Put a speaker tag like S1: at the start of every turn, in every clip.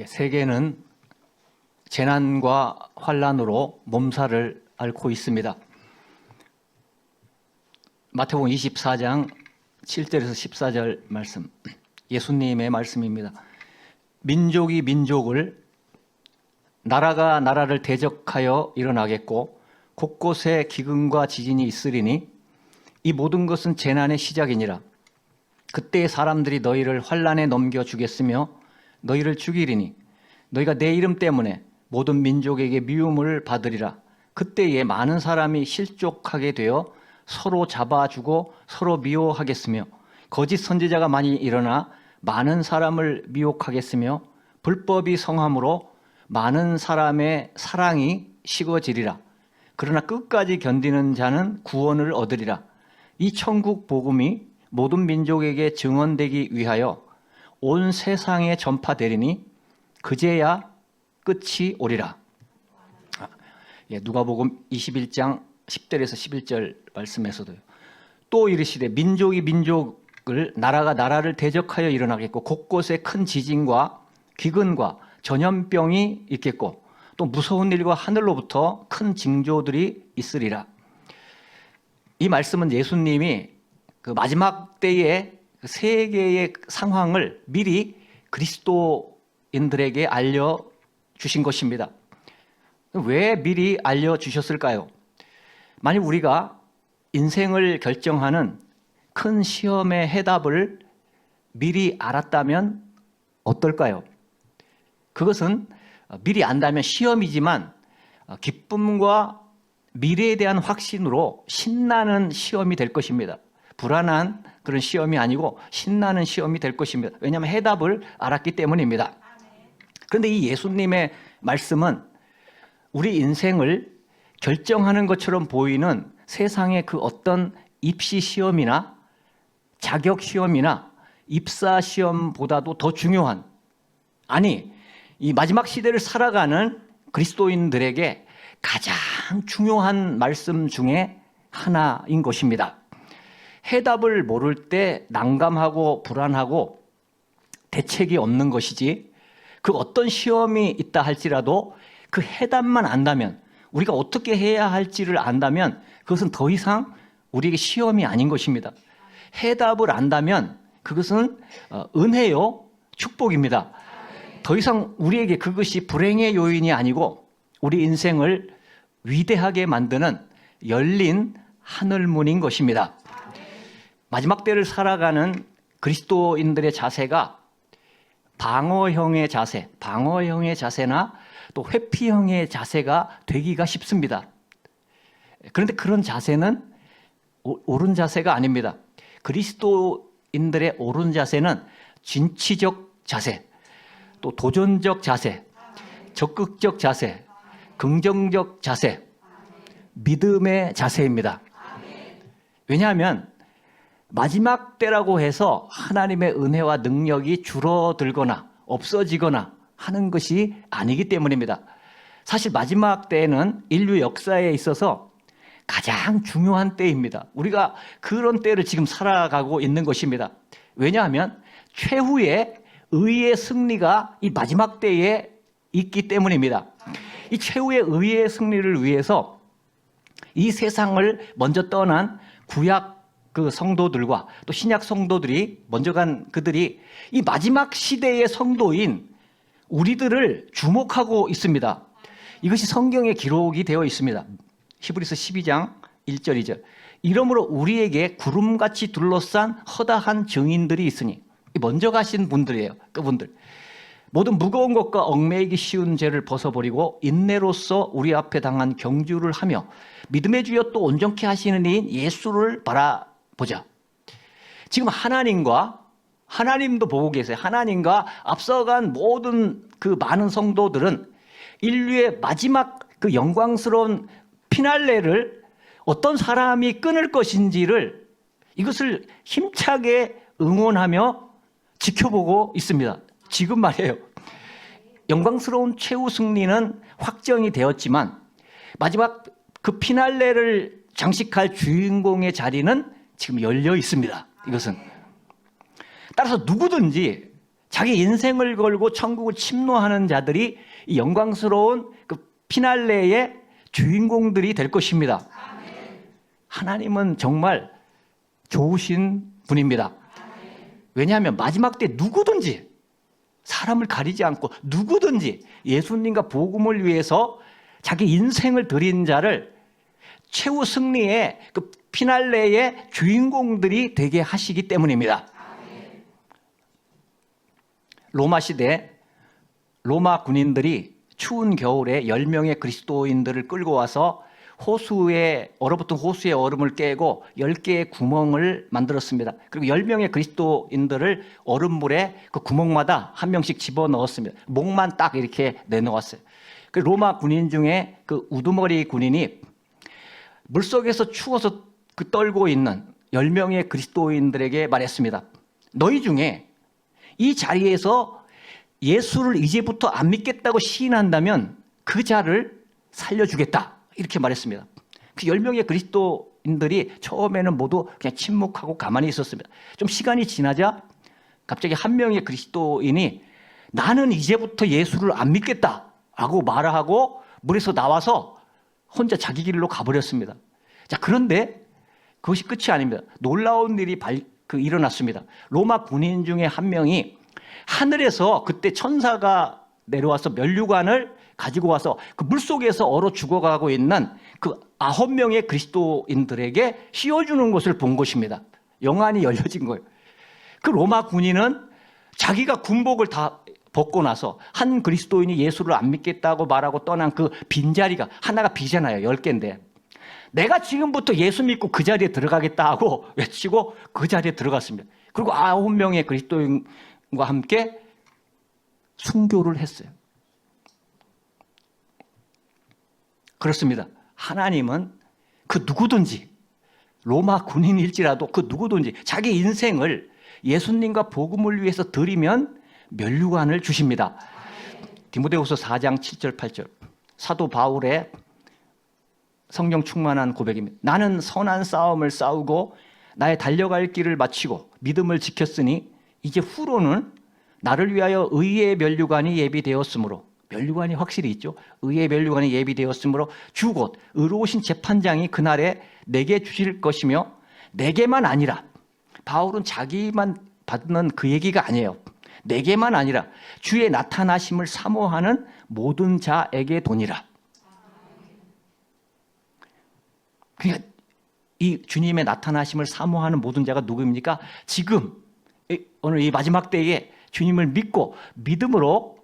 S1: 세계는 재난과 환난으로 몸살을 앓고 있습니다. 마태복음 24장 7절에서 14절 말씀, 예수님의 말씀입니다. 민족이 민족을, 나라가 나라를 대적하여 일어나겠고 곳곳에 기근과 지진이 있으리니 이 모든 것은 재난의 시작이니라. 그때 사람들이 너희를 환난에 넘겨 주겠으며 너희를 죽이리니 너희가 내 이름 때문에 모든 민족에게 미움을 받으리라. 그때에 많은 사람이 실족하게 되어 서로 잡아주고 서로 미워하겠으며 거짓 선지자가 많이 일어나 많은 사람을 미혹하겠으며 불법이 성함으로 많은 사람의 사랑이 식어지리라. 그러나 끝까지 견디는 자는 구원을 얻으리라. 이 천국 복음이 모든 민족에게 증언되기 위하여 온 세상에 전파되리니 그제야 끝이 오리라. 누가복음 21장 10절에서 11절 말씀에서도요. 또 이르시되 민족이 민족을, 나라가 나라를 대적하여 일어나겠고 곳곳에 큰 지진과 기근과 전염병이 있겠고 또 무서운 일과 하늘로부터 큰 징조들이 있으리라. 이 말씀은 예수님이 그 마지막 때의 세계의 상황을 미리 그리스도인들에게 알려주신 것입니다. 왜 미리 알려주셨을까요? 만약 우리가 인생을 결정하는 큰 시험의 해답을 미리 알았다면 어떨까요? 그것은 미리 안다면 시험이지만 기쁨과 미래에 대한 확신으로 신나는 시험이 될 것입니다. 불안한 그런 시험이 아니고 신나는 시험이 될 것입니다. 왜냐하면 해답을 알았기 때문입니다. 그런데 이 예수님의 말씀은 우리 인생을 결정하는 것처럼 보이는 세상의 그 어떤 입시 시험이나 자격 시험이나 입사 시험보다도 더 중요한, 아니 이 마지막 시대를 살아가는 그리스도인들에게 가장 중요한 말씀 중에 하나인 것입니다. 해답을 모를 때 난감하고 불안하고 대책이 없는 것이지, 그 어떤 시험이 있다 할지라도 그 해답만 안다면, 우리가 어떻게 해야 할지를 안다면 그것은 더 이상 우리에게 시험이 아닌 것입니다. 해답을 안다면 그것은 은혜요, 축복입니다. 더 이상 우리에게 그것이 불행의 요인이 아니고 우리 인생을 위대하게 만드는 열린 하늘문인 것입니다. 마지막 때를 살아가는 그리스도인들의 자세가 방어형의 자세나 또 회피형의 자세가 되기가 쉽습니다. 그런데 그런 자세는 옳은 자세가 아닙니다. 그리스도인들의 옳은 자세는 진취적 자세, 또 도전적 자세, 적극적 자세, 긍정적 자세, 믿음의 자세입니다. 왜냐하면 마지막 때라고 해서 하나님의 은혜와 능력이 줄어들거나 없어지거나 하는 것이 아니기 때문입니다. 사실 마지막 때는 인류 역사에 있어서 가장 중요한 때입니다. 우리가 그런 때를 지금 살아가고 있는 것입니다. 왜냐하면 최후의 의의 승리가 이 마지막 때에 있기 때문입니다. 이 최후의 의의 승리를 위해서 이 세상을 먼저 떠난 구약 그 성도들과 또 신약 성도들이 먼저 간 그들이 이 마지막 시대의 성도인 우리들을 주목하고 있습니다. 이것이 성경에 기록이 되어 있습니다. 히브리서 12장 1절 2절. 이러므로 우리에게 구름같이 둘러싼 허다한 증인들이 있으니, 먼저 가신 분들이에요. 그분들. 모든 무거운 것과 얽매이기 쉬운 죄를 벗어버리고 인내로서 우리 앞에 당한 경주를 하며 믿음의 주여 또 온전케 하시는 이인 예수를 바라보자. 지금 하나님도 보고 계세요. 하나님과 앞서간 모든 그 많은 성도들은 인류의 마지막 그 영광스러운 피날레를 어떤 사람이 끊을 것인지를, 이것을 힘차게 응원하며 지켜보고 있습니다. 지금 말이에요. 영광스러운 최후 승리는 확정이 되었지만 마지막 그 피날레를 장식할 주인공의 자리는 지금 열려 있습니다. 이것은 따라서 누구든지 자기 인생을 걸고 천국을 침노하는 자들이 이 영광스러운 그 피날레의 주인공들이 될 것입니다. 하나님은 정말 좋으신 분입니다. 왜냐하면 마지막 때 누구든지 사람을 가리지 않고 누구든지 예수님과 복음을 위해서 자기 인생을 드린 자를 최후 승리의 그 피날레의 주인공들이 되게 하시기 때문입니다. 로마 시대 로마 군인들이 추운 겨울에 10명의 그리스도인들을 끌고 와서 얼어붙은 호수의 얼음을 깨고 10개의 구멍을 만들었습니다. 그리고 10명의 그리스도인들을 얼음물에 그 구멍마다 한 명씩 집어넣었습니다. 목만 딱 이렇게 내놓았어요. 그 로마 군인 중에 그 우두머리 군인이 물속에서 추워서 떨고 있는 10명의 그리스도인들에게 말했습니다. 너희 중에 이 자리에서 예수를 이제부터 안 믿겠다고 시인한다면 그 자를 살려주겠다. 이렇게 말했습니다. 그 10명의 그리스도인들이 처음에는 모두 그냥 침묵하고 가만히 있었습니다. 좀 시간이 지나자 갑자기 한 명의 그리스도인이 나는 이제부터 예수를 안 믿겠다라고 말하고 물에서 나와서 혼자 자기 길로 가버렸습니다. 자, 그런데 그것이 끝이 아닙니다. 놀라운 일이 일어났습니다. 로마 군인 중에 한 명이 하늘에서 그때 천사가 내려와서 면류관을 가지고 와서 그 물속에서 얼어 죽어가고 있는 그 9명의 그리스도인들에게 씌워주는 것을 본 것입니다. 영안이 열려진 거예요. 그 로마 군인은 자기가 군복을 다 벗고 나서 한 그리스도인이 예수를 안 믿겠다고 말하고 떠난 그 빈자리가 하나가 비잖아요. 10개인데 내가 지금부터 예수 믿고 그 자리에 들어가겠다 하고 외치고 그 자리에 들어갔습니다. 그리고 9명의 그리스도인과 함께 순교를 했어요. 그렇습니다. 하나님은 그 누구든지 로마 군인일지라도 그 누구든지 자기 인생을 예수님과 복음을 위해서 드리면 면류관을 주십니다. 디모데후서 4장 7절 8절 사도 바울의 성령 충만한 고백입니다. 나는 선한 싸움을 싸우고 나의 달려갈 길을 마치고 믿음을 지켰으니 이제 후로는 나를 위하여 의의 면류관이 예비되었으므로 면류관이 확실히 있죠. 의의 면류관이 예비되었으므로 주 곧 의로우신 재판장이 그날에 내게 주실 것이며 내게만 아니라 바울은 자기만 받는 그 얘기가 아니에요. 내게만 아니라 주의 나타나심을 사모하는 모든 자에게 도니라. 그러니까 이 주님의 나타나심을 사모하는 모든 자가 누구입니까? 지금 오늘 이 마지막 때에 주님을 믿고 믿음으로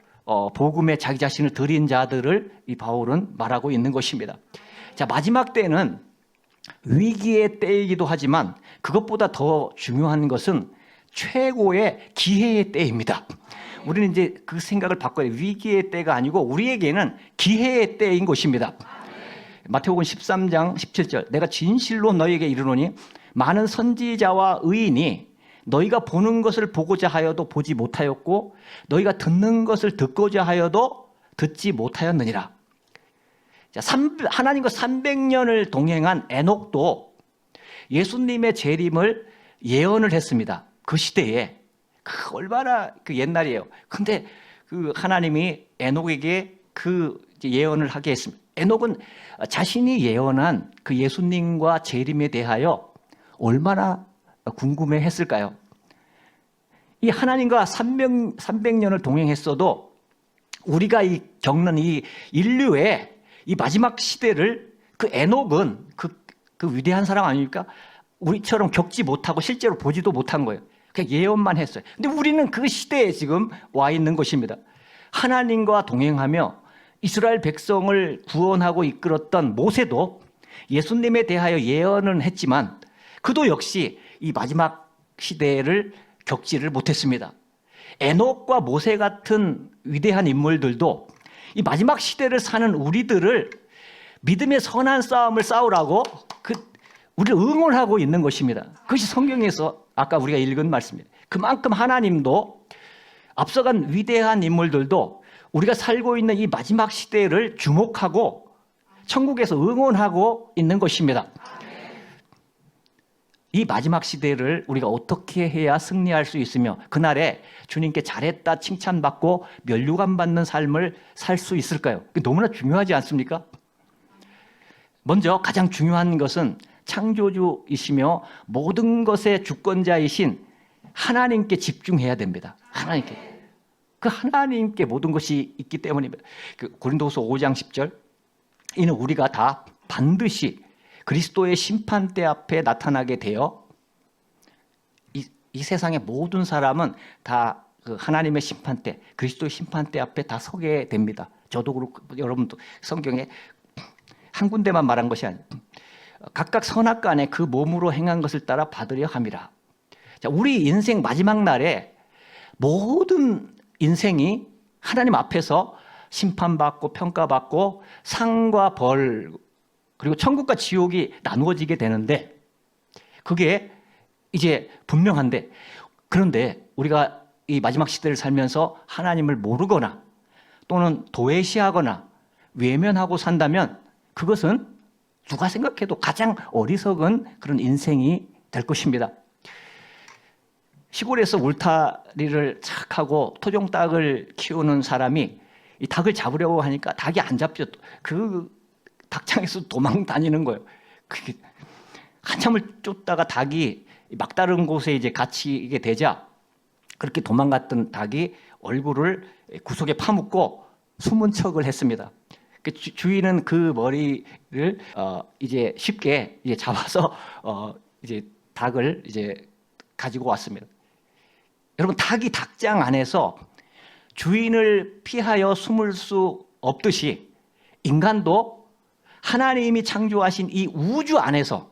S1: 복음에 자기 자신을 드린 자들을 이 바울은 말하고 있는 것입니다. 자, 마지막 때는 위기의 때이기도 하지만 그것보다 더 중요한 것은 최고의 기회의 때입니다. 우리는 이제 그 생각을 바꿔야 돼요. 위기의 때가 아니고 우리에게는 기회의 때인 것입니다. 마태복음 13장 17절 내가 진실로 너희에게 이르노니 많은 선지자와 의인이 너희가 보는 것을 보고자 하여도 보지 못하였고 너희가 듣는 것을 듣고자 하여도 듣지 못하였느니라. 자, 하나님과 300년을 동행한 에녹도 예수님의 재림을 예언을 했습니다. 그 시대에 얼마나 옛날이에요. 근데 그 하나님이 에녹에게 그 예언을 하게 했습니다. 에녹은 자신이 예언한 그 예수님과 재림에 대하여 얼마나 궁금해했을까요? 이 하나님과 300년을 동행했어도 우리가 겪는 이 인류의 이 마지막 시대를 그 에녹은 그 위대한 사람 아닙니까? 우리처럼 겪지 못하고 실제로 보지도 못한 거예요. 그냥 예언만 했어요. 근데 우리는 그 시대에 지금 와 있는 것입니다. 하나님과 동행하며 이스라엘 백성을 구원하고 이끌었던 모세도 예수님에 대하여 예언은 했지만 그도 역시 이 마지막 시대를 겪지를 못했습니다. 에녹과 모세 같은 위대한 인물들도 이 마지막 시대를 사는 우리들을 믿음의 선한 싸움을 싸우라고 우리를 응원하고 있는 것입니다. 그것이 성경에서 아까 우리가 읽은 말씀입니다. 그만큼 하나님도 앞서간 위대한 인물들도 우리가 살고 있는 이 마지막 시대를 주목하고 천국에서 응원하고 있는 것입니다. 이 마지막 시대를 우리가 어떻게 해야 승리할 수 있으며 그날에 주님께 잘했다 칭찬받고 면류관 받는 삶을 살 수 있을까요? 너무나 중요하지 않습니까? 먼저 가장 중요한 것은 창조주이시며 모든 것의 주권자이신 하나님께 집중해야 됩니다. 하나님께. 그 하나님께 모든 것이 있기 때문입니다. 고린도후서 5장 10절, 이는 우리가 다 반드시 그리스도의 심판대 앞에 나타나게 되어 이 세상의 모든 사람은 다 그 하나님의 심판대, 그리스도의 심판대 앞에 다 서게 됩니다. 저도 그렇고 여러분도 성경에 한 군데만 말한 것이 아니에요. 각각 선악간에 그 몸으로 행한 것을 따라 받으려 함이라. 자, 우리 인생 마지막 날에 모든 인생이 하나님 앞에서 심판받고 평가받고 상과 벌 그리고 천국과 지옥이 나누어지게 되는데 그게 이제 분명한데, 그런데 우리가 이 마지막 시대를 살면서 하나님을 모르거나 또는 도외시하거나 외면하고 산다면 그것은 누가 생각해도 가장 어리석은 그런 인생이 될 것입니다. 시골에서 울타리를 착 하고 토종닭을 키우는 사람이 이 닭을 잡으려고 하니까 닭이 안 잡혀. 그 닭장에서 도망 다니는 거예요. 한참을 쫓다가 닭이 막다른 곳에 이제 갇히게 되자 그렇게 도망갔던 닭이 얼굴을 구석에 파묻고 숨은 척을 했습니다. 주인은 그 머리를 이제 쉽게 이제 잡아서 이제 닭을 이제 가지고 왔습니다. 여러분, 닭이 닭장 안에서 주인을 피하여 숨을 수 없듯이 인간도 하나님이 창조하신 이 우주 안에서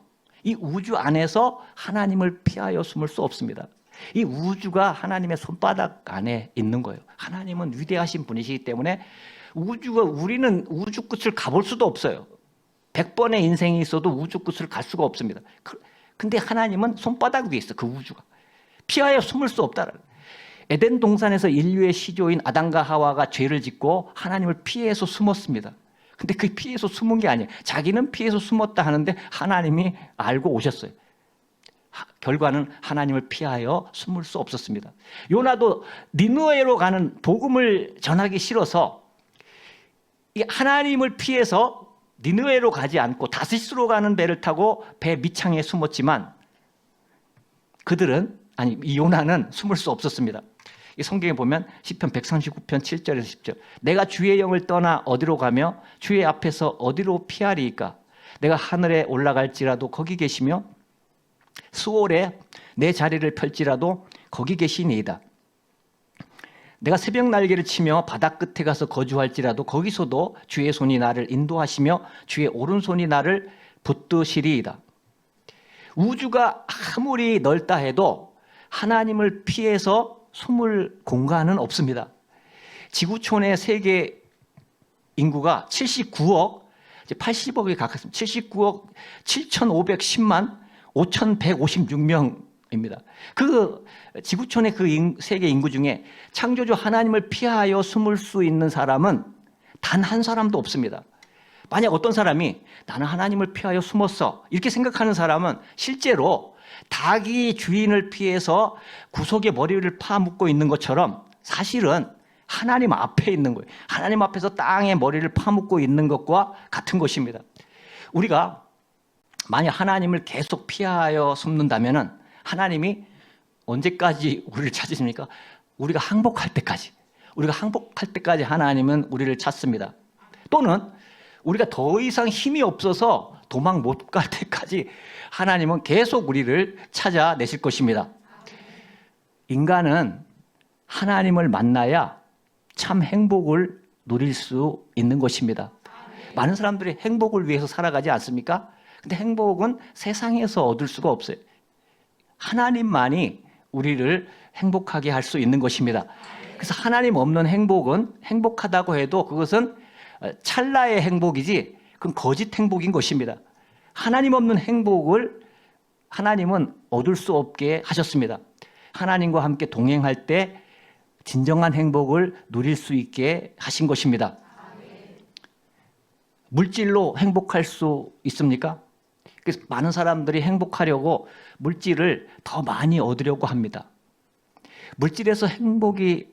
S1: 하나님을 피하여 숨을 수 없습니다. 이 우주가 하나님의 손바닥 안에 있는 거예요. 하나님은 위대하신 분이시기 때문에 우리는 우주 끝을 가볼 수도 없어요. 100번의 인생이 있어도 우주 끝을 갈 수가 없습니다. 근데 하나님은 손바닥 위에 있어. 그 우주가 피하여 숨을 수 없다. 에덴 동산에서 인류의 시조인 아담과 하와가 죄를 짓고 하나님을 피해서 숨었습니다. 근데 그 피해서 숨은 게 아니에요. 자기는 피해서 숨었다 하는데 하나님이 알고 오셨어요. 결과는 하나님을 피하여 숨을 수 없었습니다. 요나도 니느웨로 가는 복음을 전하기 싫어서 하나님을 피해서 니느웨로 가지 않고 다시스로 가는 배를 타고 배 밑창에 숨었지만 이 요나는 숨을 수 없었습니다. 이 성경에 보면 시편 139편 7절에서 10절, 내가 주의 영을 떠나 어디로 가며 주의 앞에서 어디로 피하리이까? 내가 하늘에 올라갈지라도 거기 계시며 수월에 내 자리를 펼지라도 거기 계시니이다. 내가 새벽 날개를 치며 바다 끝에 가서 거주할지라도 거기서도 주의 손이 나를 인도하시며 주의 오른손이 나를 붙드시리이다. 우주가 아무리 넓다 해도 하나님을 피해서 숨을 공간은 없습니다. 지구촌의 세계 인구가 79억, 80억에 가깝습니다. 79억 7,510만 5,156명입니다. 그 지구촌의 그 세계 인구 중에 창조주 하나님을 피하여 숨을 수 있는 사람은 단 한 사람도 없습니다. 만약 어떤 사람이 나는 하나님을 피하여 숨었어 이렇게 생각하는 사람은 실제로 닭이 주인을 피해서 구석에 머리를 파묻고 있는 것처럼 사실은 하나님 앞에 있는 거예요. 하나님 앞에서 땅에 머리를 파묻고 있는 것과 같은 것입니다. 우리가 만약 하나님을 계속 피하여 숨는다면 하나님이 언제까지 우리를 찾으십니까? 우리가 항복할 때까지. 하나님은 우리를 찾습니다. 또는 우리가 더 이상 힘이 없어서 도망 못 갈 때까지 하나님은 계속 우리를 찾아내실 것입니다. 인간은 하나님을 만나야 참 행복을 누릴 수 있는 것입니다. 많은 사람들이 행복을 위해서 살아가지 않습니까? 근데 행복은 세상에서 얻을 수가 없어요. 하나님만이 우리를 행복하게 할 수 있는 것입니다. 그래서 하나님 없는 행복은 행복하다고 해도 그것은 찰나의 행복이지 그건 거짓 행복인 것입니다. 하나님 없는 행복을 하나님은 얻을 수 없게 하셨습니다. 하나님과 함께 동행할 때 진정한 행복을 누릴 수 있게 하신 것입니다. 물질로 행복할 수 있습니까? 그래서 많은 사람들이 행복하려고 물질을 더 많이 얻으려고 합니다. 물질에서 행복이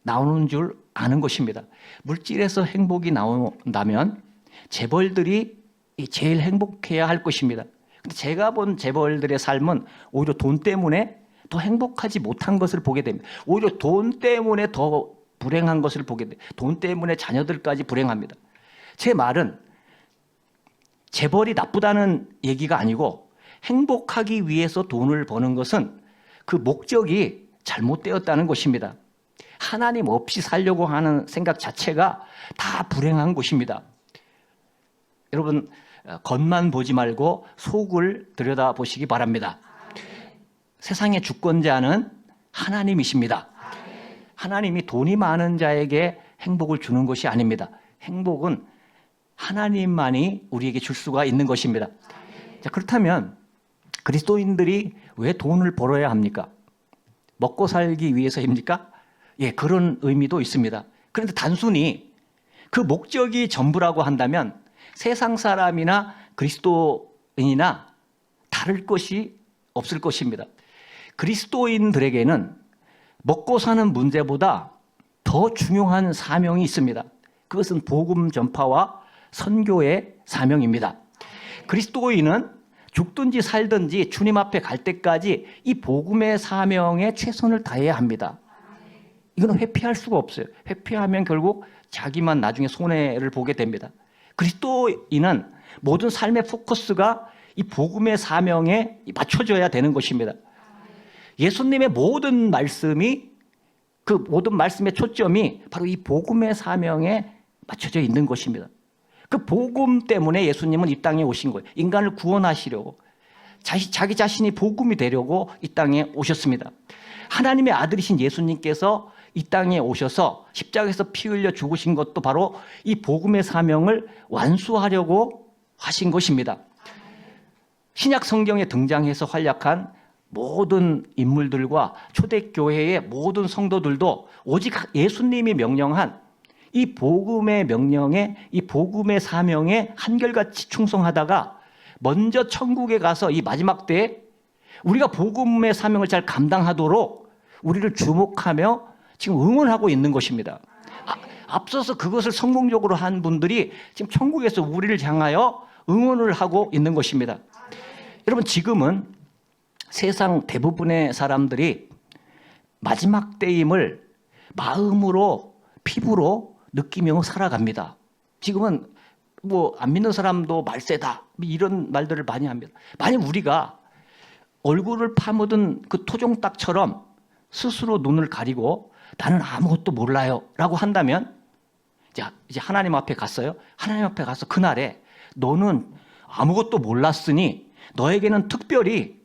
S1: 나오는 줄 아는 것입니다. 물질에서 행복이 나온다면 재벌들이 제일 행복해야 할 것입니다. 근데 제가 본 재벌들의 삶은 오히려 돈 때문에 더 행복하지 못한 것을 보게 됩니다. 오히려 돈 때문에 더 불행한 것을 보게 됩니다. 돈 때문에 자녀들까지 불행합니다. 제 말은 재벌이 나쁘다는 얘기가 아니고 행복하기 위해서 돈을 버는 것은 그 목적이 잘못되었다는 것입니다. 하나님 없이 살려고 하는 생각 자체가 다 불행한 것입니다. 여러분, 겉만 보지 말고 속을 들여다보시기 바랍니다. 세상의 주권자는 하나님이십니다. 하나님이 돈이 많은 자에게 행복을 주는 것이 아닙니다. 행복은 하나님만이 우리에게 줄 수가 있는 것입니다. 자, 그렇다면 그리스도인들이 왜 돈을 벌어야 합니까? 먹고 살기 위해서입니까? 예, 그런 의미도 있습니다. 그런데 단순히 그 목적이 전부라고 한다면 세상 사람이나 그리스도인이나 다를 것이 없을 것입니다. 그리스도인들에게는 먹고 사는 문제보다 더 중요한 사명이 있습니다. 그것은 복음 전파와 선교의 사명입니다. 그리스도인은 죽든지 살든지 주님 앞에 갈 때까지 이 복음의 사명에 최선을 다해야 합니다. 이건 회피할 수가 없어요. 회피하면 결국 자기만 나중에 손해를 보게 됩니다. 그리스도인은 모든 삶의 포커스가 이 복음의 사명에 맞춰져야 되는 것입니다. 예수님의 모든 말씀이 그 모든 말씀의 초점이 바로 이 복음의 사명에 맞춰져 있는 것입니다. 그 복음 때문에 예수님은 이 땅에 오신 거예요. 인간을 구원하시려고 자기 자신이 복음이 되려고 이 땅에 오셨습니다. 하나님의 아들이신 예수님께서 이 땅에 오셔서 십자가에서 피 흘려 죽으신 것도 바로 이 복음의 사명을 완수하려고 하신 것입니다. 신약 성경에 등장해서 활약한 모든 인물들과 초대교회의 모든 성도들도 오직 예수님이 명령한 이 복음의 명령에, 이 복음의 사명에 한결같이 충성하다가 먼저 천국에 가서 이 마지막 때에 우리가 복음의 사명을 잘 감당하도록 우리를 주목하며 지금 응원하고 있는 것입니다. 앞서서 그것을 성공적으로 한 분들이 지금 천국에서 우리를 향하여 응원을 하고 있는 것입니다. 여러분, 지금은 세상 대부분의 사람들이 마지막 때임을 마음으로 피부로 느끼며 살아갑니다. 지금은 뭐 안 믿는 사람도 말세다 이런 말들을 많이 합니다. 만약 우리가 얼굴을 파묻은 그 토종닭처럼 스스로 눈을 가리고 나는 아무것도 몰라요 라고 한다면 이제 하나님 앞에 갔어요. 하나님 앞에 가서 그날에 너는 아무것도 몰랐으니 너에게는 특별히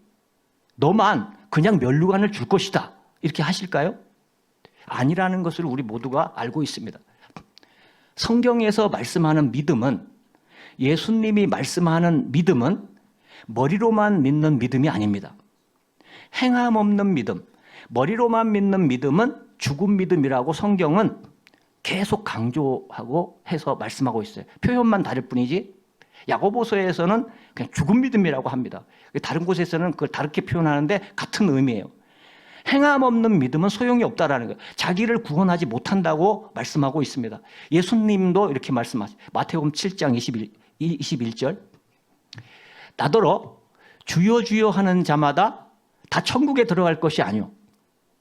S1: 너만 그냥 면류관을 줄 것이다 이렇게 하실까요? 아니라는 것을 우리 모두가 알고 있습니다. 성경에서 말씀하는 믿음은, 예수님이 말씀하는 믿음은 머리로만 믿는 믿음이 아닙니다. 행함 없는 믿음, 머리로만 믿는 믿음은 죽은 믿음이라고 성경은 계속 강조하고 해서 말씀하고 있어요. 표현만 다를 뿐이지 야고보서에서는 그냥 죽은 믿음이라고 합니다. 다른 곳에서는 그걸 다르게 표현하는데 같은 의미예요. 행함 없는 믿음은 소용이 없다라는 거예요. 자기를 구원하지 못한다고 말씀하고 있습니다. 예수님도 이렇게 말씀하시죠. 마태복음 7장 21절 나더러 주여 주여 하는 자마다 다 천국에 들어갈 것이 아니오.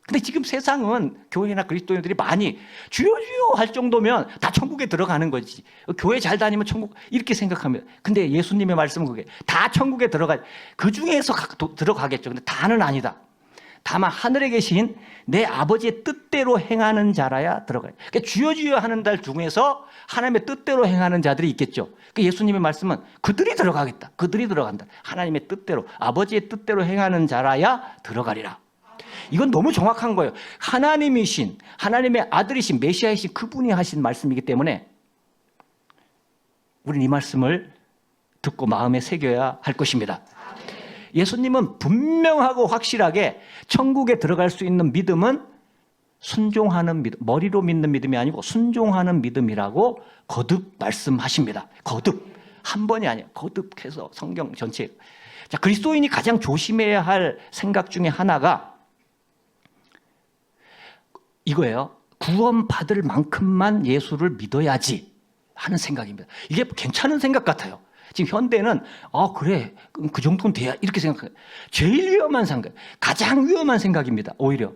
S1: 근데 지금 세상은 교회나 그리스도인들이 많이 주여 주여 할 정도면 다 천국에 들어가는 거지. 교회 잘 다니면 천국 이렇게 생각합니다. 근데 예수님의 말씀은 그게 다 천국에 그 중에서 들어가겠죠. 근데 다는 아니다. 다만 하늘에 계신 내 아버지의 뜻대로 행하는 자라야 들어가요. 그러니까 주여 주여 하는 달 중에서 하나님의 뜻대로 행하는 자들이 있겠죠. 그러니까 예수님의 말씀은 그들이 들어가겠다. 그들이 들어간다. 하나님의 뜻대로, 아버지의 뜻대로 행하는 자라야 들어가리라. 이건 너무 정확한 거예요. 하나님이신, 하나님의 아들이신, 메시아이신 그분이 하신 말씀이기 때문에 우리는 이 말씀을 듣고 마음에 새겨야 할 것입니다. 예수님은 분명하고 확실하게 천국에 들어갈 수 있는 믿음은 순종하는 믿음, 머리로 믿는 믿음이 아니고 순종하는 믿음이라고 거듭 말씀하십니다. 거듭. 한 번이 아니야. 거듭해서 성경 전체. 자, 그리스도인이 가장 조심해야 할 생각 중에 하나가 이거예요. 구원받을 만큼만 예수를 믿어야지 하는 생각입니다. 이게 괜찮은 생각 같아요. 지금 현대는 그래 그 정도는 돼야 이렇게 생각해요. 제일 위험한 생각, 가장 위험한 생각입니다. 오히려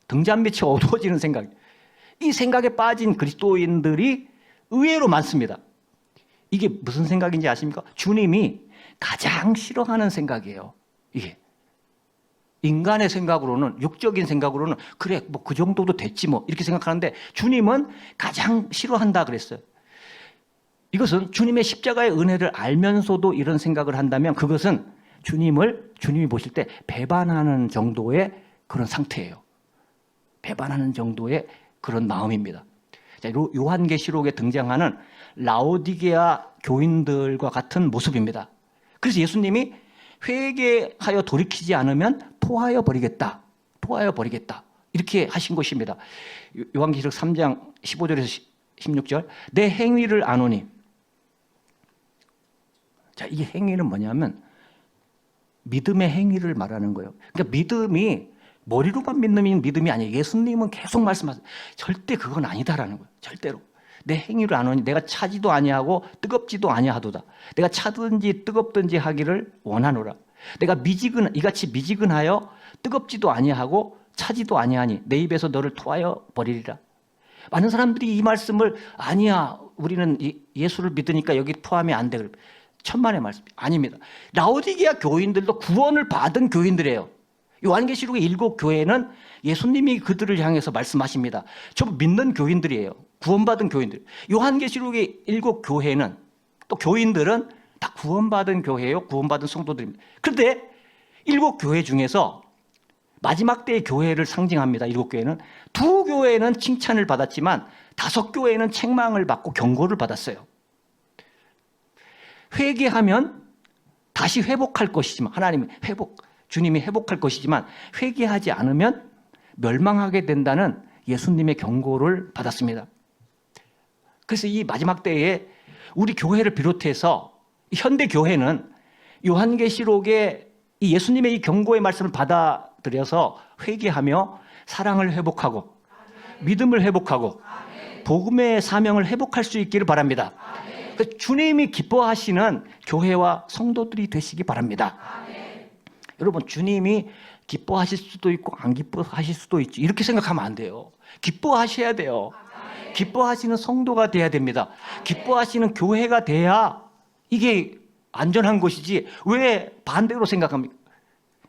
S1: 등잔빛이 어두워지는 생각. 이 생각에 빠진 그리스도인들이 의외로 많습니다. 이게 무슨 생각인지 아십니까? 주님이 가장 싫어하는 생각이에요. 이게 인간의 생각으로는, 육적인 생각으로는 그래 뭐 그 정도도 됐지 뭐 이렇게 생각하는데 주님은 가장 싫어한다 그랬어요. 이것은 주님의 십자가의 은혜를 알면서도 이런 생각을 한다면 그것은 주님이 보실 때 배반하는 정도의 그런 상태예요. 배반하는 정도의 그런 마음입니다. 자, 요한계시록에 등장하는 라오디게아 교인들과 같은 모습입니다. 그래서 예수님이 회개하여 돌이키지 않으면 토하여 버리겠다. 이렇게 하신 것입니다. 요한계시록 3장 15절에서 16절. 내 행위를 아노니. 자, 이 행위는 뭐냐면 믿음의 행위를 말하는 거예요. 그러니까 믿음이 머리로만 믿는 믿음이 아니에요. 예수님은 계속 말씀하세요. 절대 그건 아니다라는 거예요. 절대로. 내 행위를 아노니 내가 차지도 아니하고 뜨겁지도 아니하도다. 내가 차든지 뜨겁든지 하기를 원하노라. 내가 이같이 미지근하여 뜨겁지도 아니하고 차지도 아니하니 내 입에서 너를 토하여 버리리라. 많은 사람들이 이 말씀을 아니야 우리는 예수를 믿으니까 여기 포함이 안 돼. 천만의 말씀 아닙니다. 라오디게아 교인들도 구원을 받은 교인들이에요. 요한계시록의 7 교회는 예수님이 그들을 향해서 말씀하십니다. 저 믿는 교인들이에요. 구원받은 교인들. 요한계시록의 7 교회는 또 교인들은 다 구원받은 교회예요. 구원받은 성도들입니다. 그런데 7 교회 중에서 마지막 때의 교회를 상징합니다. 7 교회는 2 교회는 칭찬을 받았지만 5 교회는 책망을 받고 경고를 받았어요. 회개하면 다시 회복할 것이지만 주님이 회복할 것이지만 회개하지 않으면 멸망하게 된다는 예수님의 경고를 받았습니다. 그래서 이 마지막 때에 우리 교회를 비롯해서 현대 교회는 요한계시록의 이 예수님의 이 경고의 말씀을 받아들여서 회개하며 사랑을 회복하고 믿음을 회복하고 복음의 사명을 회복할 수 있기를 바랍니다. 주님이 기뻐하시는 교회와 성도들이 되시기 바랍니다. 여러분, 주님이 기뻐하실 수도 있고 안 기뻐하실 수도 있지 이렇게 생각하면 안 돼요. 기뻐하셔야 돼요. 기뻐하시는 성도가 돼야 됩니다. 기뻐하시는 교회가 돼야 이게 안전한 것이지 왜 반대로 생각합니까?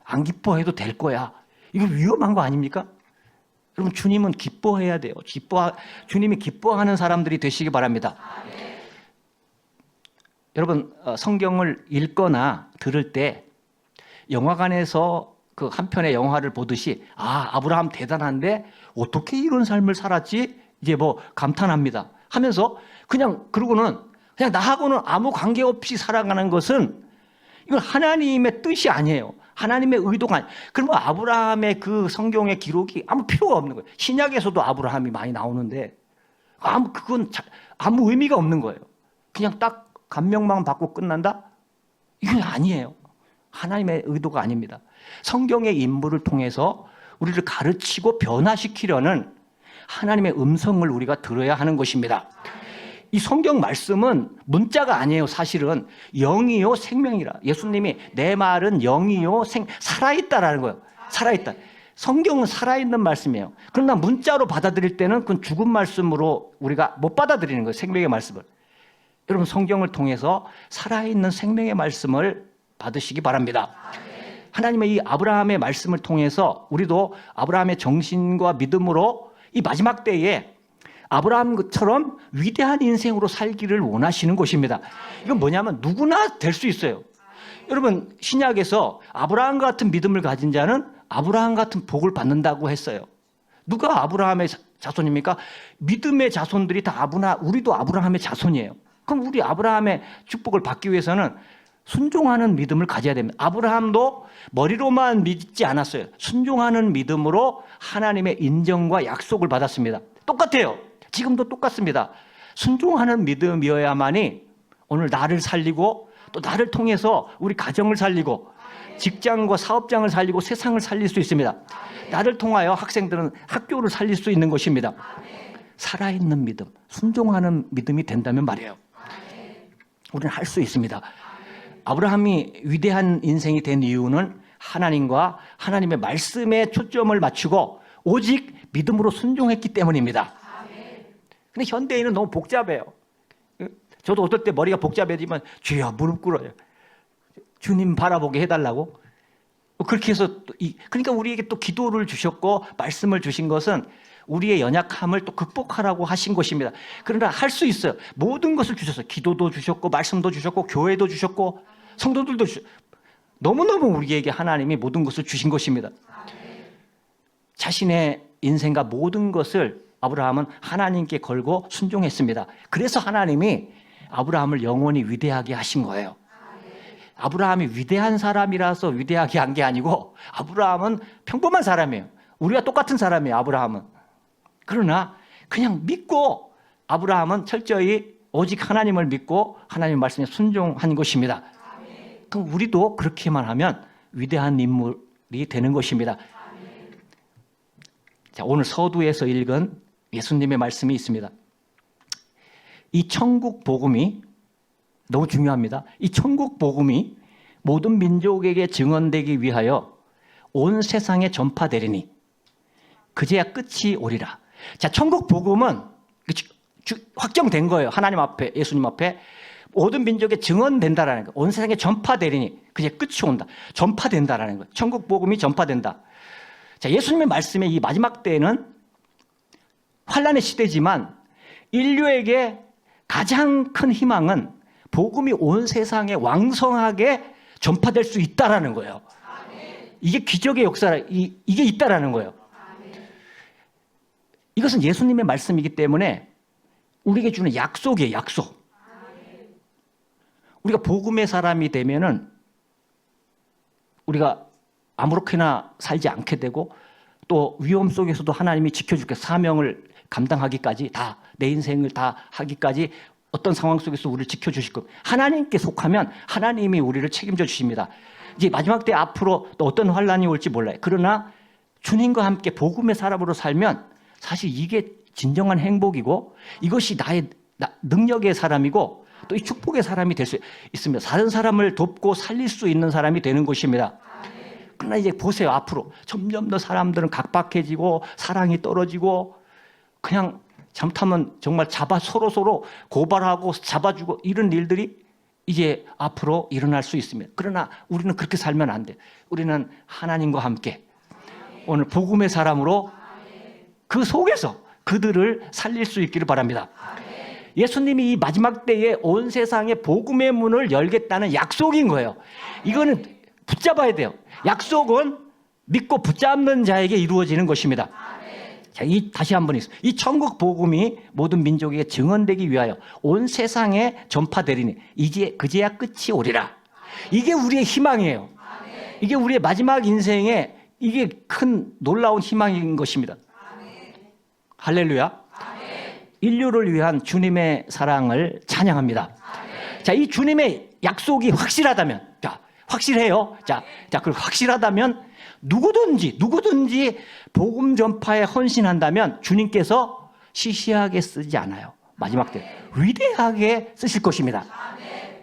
S1: 안 기뻐해도 될 거야. 이거 위험한 거 아닙니까? 여러분, 주님은 기뻐해야 돼요. 주님이 기뻐하는 사람들이 되시기 바랍니다. 여러분, 성경을 읽거나 들을 때 영화관에서 그 한 편의 영화를 보듯이 아브라함 대단한데 어떻게 이런 삶을 살았지? 이제 뭐 감탄합니다. 하면서 그러고는 그냥 나하고는 아무 관계없이 살아가는 것은 이건 하나님의 뜻이 아니에요. 하나님의 의도가 아니에요. 그러면 아브라함의 그 성경의 기록이 아무 필요가 없는 거예요. 신약에서도 아브라함이 많이 나오는데 그건 아무 의미가 없는 거예요. 그냥 딱 감명만 받고 끝난다? 이건 아니에요. 하나님의 의도가 아닙니다. 성경의 인물을 통해서 우리를 가르치고 변화시키려는 하나님의 음성을 우리가 들어야 하는 것입니다. 이 성경 말씀은 문자가 아니에요. 사실은 영이요 생명이라. 예수님이 내 말은 영이요 살아있다라는 거예요. 살아있다. 성경은 살아있는 말씀이에요. 그러나 문자로 받아들일 때는 그건 죽은 말씀으로 우리가 못 받아들이는 거예요. 생명의 말씀을. 여러분, 성경을 통해서 살아있는 생명의 말씀을 받으시기 바랍니다. 하나님의 이 아브라함의 말씀을 통해서 우리도 아브라함의 정신과 믿음으로 이 마지막 때에 아브라함처럼 위대한 인생으로 살기를 원하시는 것입니다. 이건 뭐냐면 누구나 될 수 있어요. 여러분, 신약에서 아브라함 같은 믿음을 가진 자는 아브라함 같은 복을 받는다고 했어요. 누가 아브라함의 자손입니까? 믿음의 자손들이 다 우리도 아브라함의 자손이에요. 그럼 우리 아브라함의 축복을 받기 위해서는 순종하는 믿음을 가져야 됩니다. 아브라함도 머리로만 믿지 않았어요. 순종하는 믿음으로 하나님의 인정과 약속을 받았습니다. 똑같아요. 지금도 똑같습니다. 순종하는 믿음이어야만이 오늘 나를 살리고 또 나를 통해서 우리 가정을 살리고 직장과 사업장을 살리고 세상을 살릴 수 있습니다. 나를 통하여 학생들은 학교를 살릴 수 있는 것입니다. 살아있는 믿음, 순종하는 믿음이 된다면 말이에요. 우리는 할 수 있습니다. 아브라함이 위대한 인생이 된 이유는 하나님과 하나님의 말씀에 초점을 맞추고 오직 믿음으로 순종했기 때문입니다. 근데 현대인은 너무 복잡해요. 저도 어떨 때 머리가 복잡해지면 주여 무릎 꿇어요. 주님 바라보게 해달라고. 그렇게 해서 그러니까 우리에게 또 기도를 주셨고 말씀을 주신 것은 우리의 연약함을 또 극복하라고 하신 것입니다. 그러나 할 수 있어요. 모든 것을 주셨어요. 기도도 주셨고 말씀도 주셨고 교회도 주셨고 성도들도 주셨고 너무너무 우리에게 하나님이 모든 것을 주신 것입니다. 자신의 인생과 모든 것을 아브라함은 하나님께 걸고 순종했습니다. 그래서 하나님이 아브라함을 영원히 위대하게 하신 거예요. 아브라함이 위대한 사람이라서 위대하게 한 게 아니고 아브라함은 평범한 사람이에요. 우리가 똑같은 사람이에요. 아브라함은. 그러나 그냥 믿고 아브라함은 철저히 오직 하나님을 믿고 하나님 말씀에 순종한 것입니다. 그럼 우리도 그렇게만 하면 위대한 인물이 되는 것입니다. 자, 오늘 서두에서 읽은 예수님의 말씀이 있습니다. 이 천국 복음이 너무 중요합니다. 이 천국 복음이 모든 민족에게 증언되기 위하여 온 세상에 전파되리니 그제야 끝이 오리라. 자, 천국 복음은 확정된 거예요. 하나님 앞에, 예수님 앞에 모든 민족에 증언된다라는 거. 온 세상에 전파되리니 그제 끝이 온다. 전파된다라는 거예요. 천국 복음이 전파된다. 자, 예수님의 말씀에 이 마지막 때에는 환란의 시대지만 인류에게 가장 큰 희망은 복음이 온 세상에 왕성하게 전파될 수 있다라는 거예요. 이게 기적의 역사라, 이게 있다라는 거예요. 이것은 예수님의 말씀이기 때문에 우리에게 주는 약속이에요. 약속. 우리가 복음의 사람이 되면은 우리가 아무렇게나 살지 않게 되고 또 위험 속에서도 하나님이 지켜줄게 사명을 감당하기까지 다 내 인생을 다 하기까지 어떤 상황 속에서 우리를 지켜주실 것. 하나님께 속하면 하나님이 우리를 책임져 주십니다. 이제 마지막 때 앞으로 또 어떤 환란이 올지 몰라요. 그러나 주님과 함께 복음의 사람으로 살면 사실 이게 진정한 행복이고 이것이 나의 능력의 사람이고 또 이 축복의 사람이 될 수 있습니다. 다른 사람을 돕고 살릴 수 있는 사람이 되는 것입니다. 그러나 이제 보세요. 앞으로 점점 더 사람들은 각박해지고 사랑이 떨어지고 그냥 잘못하면 정말 서로 고발하고 잡아주고 이런 일들이 이제 앞으로 일어날 수 있습니다. 그러나 우리는 그렇게 살면 안 돼. 우리는 하나님과 함께 오늘 복음의 사람으로 그 속에서 그들을 살릴 수 있기를 바랍니다. 예수님이 이 마지막 때에 온 세상에 복음의 문을 열겠다는 약속인 거예요. 이거는 붙잡아야 돼요. 약속은 믿고 붙잡는 자에게 이루어지는 것입니다. 자, 다시 한번 있어요. 이 천국 복음이 모든 민족에게 증언되기 위하여 온 세상에 전파되리니 그제야 끝이 오리라. 이게 우리의 희망이에요. 이게 우리의 마지막 인생에 이게 큰 놀라운 희망인 것입니다. 할렐루야. 인류를 위한 주님의 사랑을 찬양합니다. 자, 이 주님의 약속이 확실하다면, 확실해요. 그리고 확실하다면 누구든지 복음 전파에 헌신한다면 주님께서 시시하게 쓰지 않아요. 마지막 때 위대하게 쓰실 것입니다.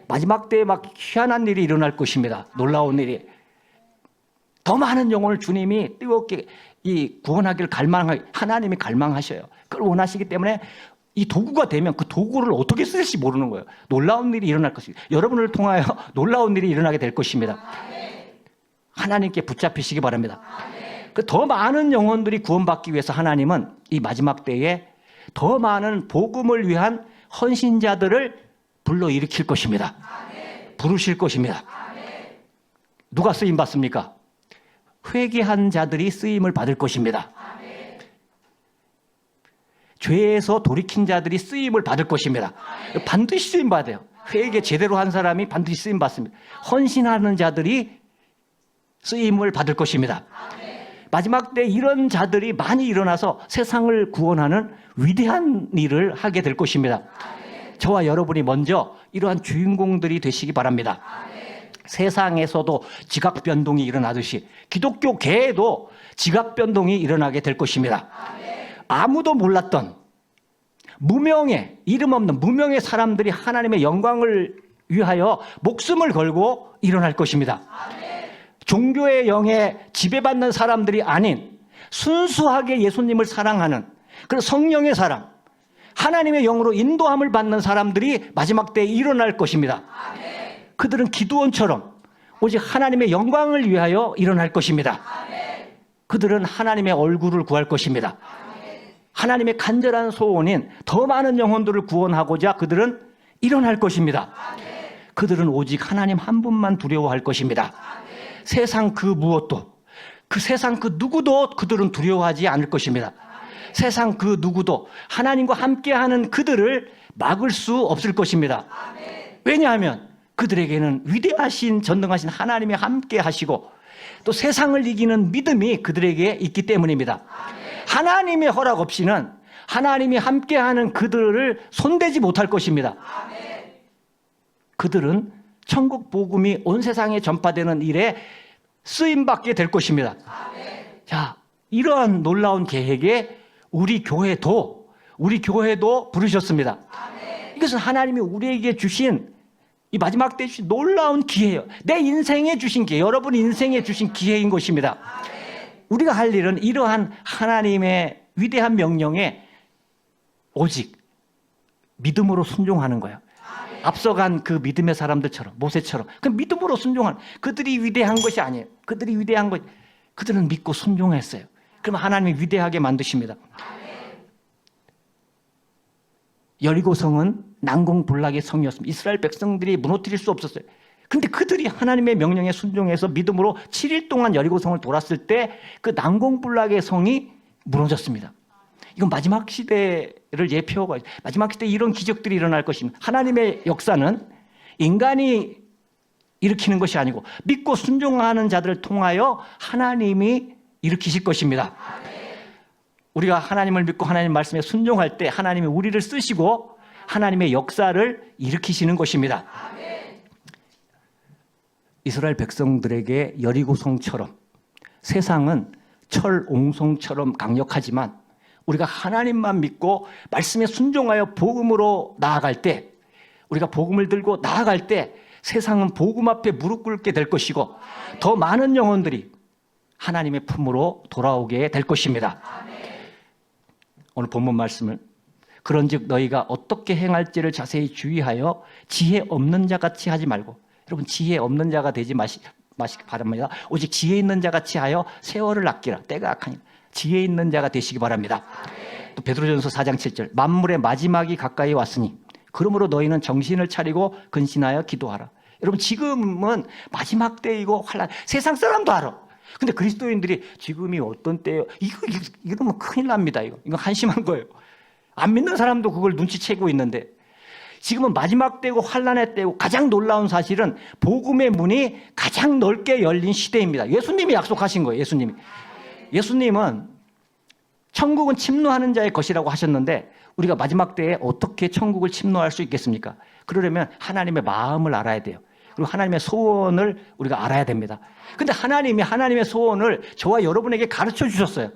S1: 마지막 때에 막 희한한 일이 일어날 것입니다. 놀라운 일이. 더 많은 영혼을 주님이 뜨겁게 구원하기를 하나님이 갈망하셔요. 그걸 원하시기 때문에 이 도구가 되면 그 도구를 어떻게 쓸지 모르는 거예요. 놀라운 일이 일어날 것입니다. 여러분을 통하여 놀라운 일이 일어나게 될 것입니다. 하나님께 붙잡히시기 바랍니다. 더 많은 영혼들이 구원받기 위해서 하나님은 이 마지막 때에 더 많은 복음을 위한 헌신자들을 불러일으킬 것입니다. 부르실 것입니다. 누가 쓰임 받습니까? 회개한 자들이 쓰임을 받을 것입니다. 죄에서 돌이킨 자들이 쓰임을 받을 것입니다. 반드시 쓰임 받아요. 회개 제대로 한 사람이 반드시 쓰임 받습니다. 헌신하는 자들이 쓰임을 받을 것입니다. 마지막 때 이런 자들이 많이 일어나서 세상을 구원하는 위대한 일을 하게 될 것입니다. 저와 여러분이 먼저 이러한 주인공들이 되시기 바랍니다. 세상에서도 지각 변동이 일어나듯이 기독교 계에도 지각 변동이 일어나게 될 것입니다. 아무도 몰랐던 무명의, 이름 없는 무명의 사람들이 하나님의 영광을 위하여 목숨을 걸고 일어날 것입니다. 종교의 영에 지배받는 사람들이 아닌 순수하게 예수님을 사랑하는 그런 성령의 사람, 하나님의 영으로 인도함을 받는 사람들이 마지막 때에 일어날 것입니다. 그들은 기드온처럼 오직 하나님의 영광을 위하여 일어날 것입니다. 그들은 하나님의 얼굴을 구할 것입니다. 하나님의 간절한 소원인 더 많은 영혼들을 구원하고자 그들은 일어날 것입니다. 그들은 오직 하나님 한 분만 두려워할 것입니다. 세상 그 무엇도, 그 세상 그 누구도 그들은 두려워하지 않을 것입니다. 세상 그 누구도 하나님과 함께하는 그들을 막을 수 없을 것입니다. 왜냐하면 그들에게는 위대하신 전능하신 하나님이 함께 하시고 또 세상을 이기는 믿음이 그들에게 있기 때문입니다. 하나님의 허락 없이는 하나님이 함께하는 그들을 손대지 못할 것입니다. 그들은 천국 복음이 온 세상에 전파되는 일에 쓰임받게 될 것입니다. 자, 이러한 놀라운 계획에 우리 교회도 부르셨습니다. 이것은 하나님이 우리에게 주신 이 마지막 때 주신 놀라운 기회예요. 내 인생에 주신 기회, 여러분 인생에 주신 기회인 것입니다. 우리가 할 일은 이러한 하나님의 위대한 명령에 오직 믿음으로 순종하는 거예요. 앞서간 그 믿음의 사람들처럼, 모세처럼 그 믿음으로 순종하는, 그들이 위대한 것이 아니에요. 그들이 위대한 것, 그들은 믿고 순종했어요. 그러면 하나님이 위대하게 만드십니다. 여리고성은 난공불락의 성이었습니다. 이스라엘 백성들이 무너뜨릴 수 없었어요. 근데 그들이 하나님의 명령에 순종해서 믿음으로 7일 동안 여리고성을 돌았을 때 그 난공불락의 성이 무너졌습니다. 이건 마지막 시대를 예표하고 마지막 시대에 이런 기적들이 일어날 것입니다. 하나님의 역사는 인간이 일으키는 것이 아니고 믿고 순종하는 자들을 통하여 하나님이 일으키실 것입니다. 우리가 하나님을 믿고 하나님 말씀에 순종할 때 하나님이 우리를 쓰시고 하나님의 역사를 일으키시는 것입니다. 이스라엘 백성들에게 여리고성처럼 세상은 철옹성처럼 강력하지만 우리가 하나님만 믿고 말씀에 순종하여 복음으로 나아갈 때, 우리가 복음을 들고 나아갈 때 세상은 복음 앞에 무릎 꿇게 될 것이고 더 많은 영혼들이 하나님의 품으로 돌아오게 될 것입니다. 오늘 본문 말씀을 그런즉 너희가 어떻게 행할지를 자세히 주의하여 지혜 없는 자같이 하지 말고, 여러분 지혜 없는 자가 되지 마시기 바랍니다. 오직 지혜 있는 자같이 하여 세월을 아끼라. 때가 악하니 지혜 있는 자가 되시기 바랍니다. 또 베드로전서 4장 7절 만물의 마지막이 가까이 왔으니 그러므로 너희는 정신을 차리고 근신하여 기도하라. 여러분 지금은 마지막 때이고 환난, 세상 사람도 알아. 근데 그리스도인들이 지금이 어떤 때예요? 이러면 큰일 납니다. 이거 한심한 거예요. 안 믿는 사람도 그걸 눈치채고 있는데 지금은 마지막 때고 환난의 때고 가장 놀라운 사실은 복음의 문이 가장 넓게 열린 시대입니다. 예수님이 약속하신 거예요. 예수님은 천국은 침노하는 자의 것이라고 하셨는데 우리가 마지막 때에 어떻게 천국을 침노할 수 있겠습니까? 그러려면 하나님의 마음을 알아야 돼요. 그리고 하나님의 소원을 우리가 알아야 됩니다. 근데 하나님이 하나님의 소원을 저와 여러분에게 가르쳐 주셨어요.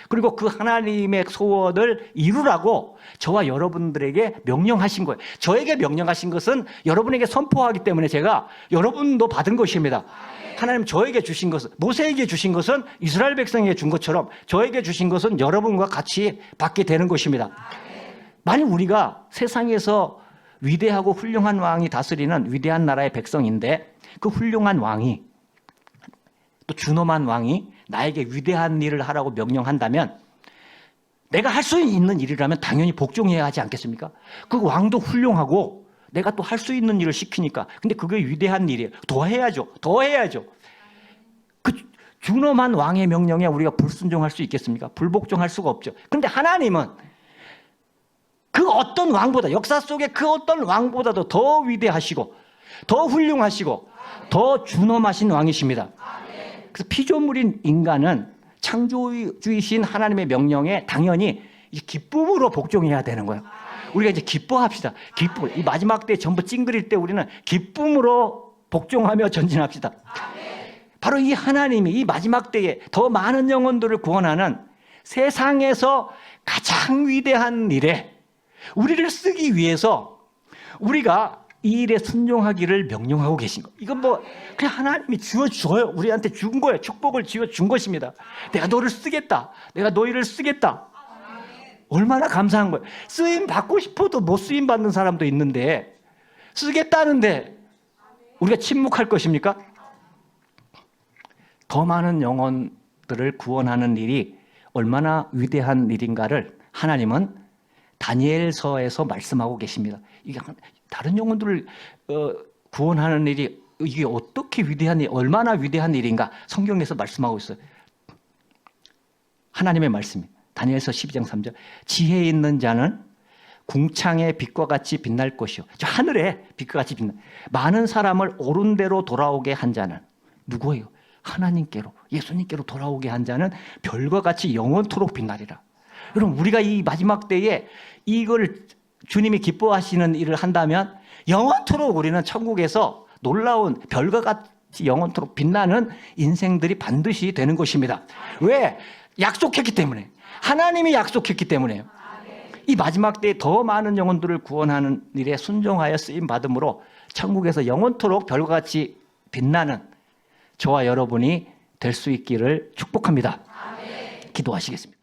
S1: 그리고 그 하나님의 소원을 이루라고 저와 여러분들에게 명령하신 거예요. 저에게 명령하신 것은 여러분에게 선포하기 때문에 제가 여러분도 받은 것입니다. 하나님 저에게 주신 것은, 모세에게 주신 것은 이스라엘 백성에게 준 것처럼 저에게 주신 것은 여러분과 같이 받게 되는 것입니다. 만약 우리가 세상에서 위대하고 훌륭한 왕이 다스리는 위대한 나라의 백성인데 그 훌륭한 왕이, 또 준엄한 왕이 나에게 위대한 일을 하라고 명령한다면 내가 할 수 있는 일이라면 당연히 복종해야 하지 않겠습니까? 그 왕도 훌륭하고 내가 또 할 수 있는 일을 시키니까, 근데 그게 위대한 일이에요. 더 해야죠. 그 준엄한 왕의 명령에 우리가 불순종할 수 있겠습니까? 불복종할 수가 없죠. 그런데 하나님은 그 어떤 왕보다, 역사 속에 그 어떤 왕보다도 더 위대하시고 더 훌륭하시고 더 준엄하신 왕이십니다. 그래서 피조물인 인간은 창조주이신 하나님의 명령에 당연히 기쁨으로 복종해야 되는 거예요. 우리가 이제 기뻐합시다. 이 마지막 때 전부 찡그릴 때 우리는 기쁨으로 복종하며 전진합시다. 바로 이 하나님이 이 마지막 때에 더 많은 영혼들을 구원하는 세상에서 가장 위대한 일에 우리를 쓰기 위해서 우리가 이 일에 순종하기를 명령하고 계신 거. 이건 뭐 그냥 하나님이 주어줘요. 우리한테 준 거예요. 축복을 주어준 것입니다. 내가 너를 쓰겠다. 내가 너희를 쓰겠다. 얼마나 감사한 거예요. 쓰임 받고 싶어도 못 쓰임 받는 사람도 있는데 쓰겠다는데 우리가 침묵할 것입니까? 더 많은 영혼들을 구원하는 일이 얼마나 위대한 일인가를 하나님은 다니엘서에서 말씀하고 계십니다. 이게 다른 영혼들을 구원하는 일이 이게 어떻게 위대한 일, 얼마나 위대한 일인가 성경에서 말씀하고 있어요. 하나님의 말씀이 다니엘서 12장 3절 지혜 있는 자는 궁창의 빛과 같이 빛날 것이요. 저 하늘에 빛과 같이 빛나. 많은 사람을 옳은 대로 돌아오게 한 자는 누구예요? 하나님께로 예수님께로 돌아오게 한 자는 별과 같이 영원토록 빛나리라. 여러분 우리가 이 마지막 때에 이걸 주님이 기뻐하시는 일을 한다면 영원토록 우리는 천국에서 놀라운 별과 같이 영원토록 빛나는 인생들이 반드시 되는 것입니다. 왜? 약속했기 때문에. 하나님이 약속했기 때문에요. 이 마지막 때에 더 많은 영혼들을 구원하는 일에 순종하여 쓰임받음으로 천국에서 영원토록 별과 같이 빛나는 저와 여러분이 될 수 있기를 축복합니다. 기도하시겠습니다.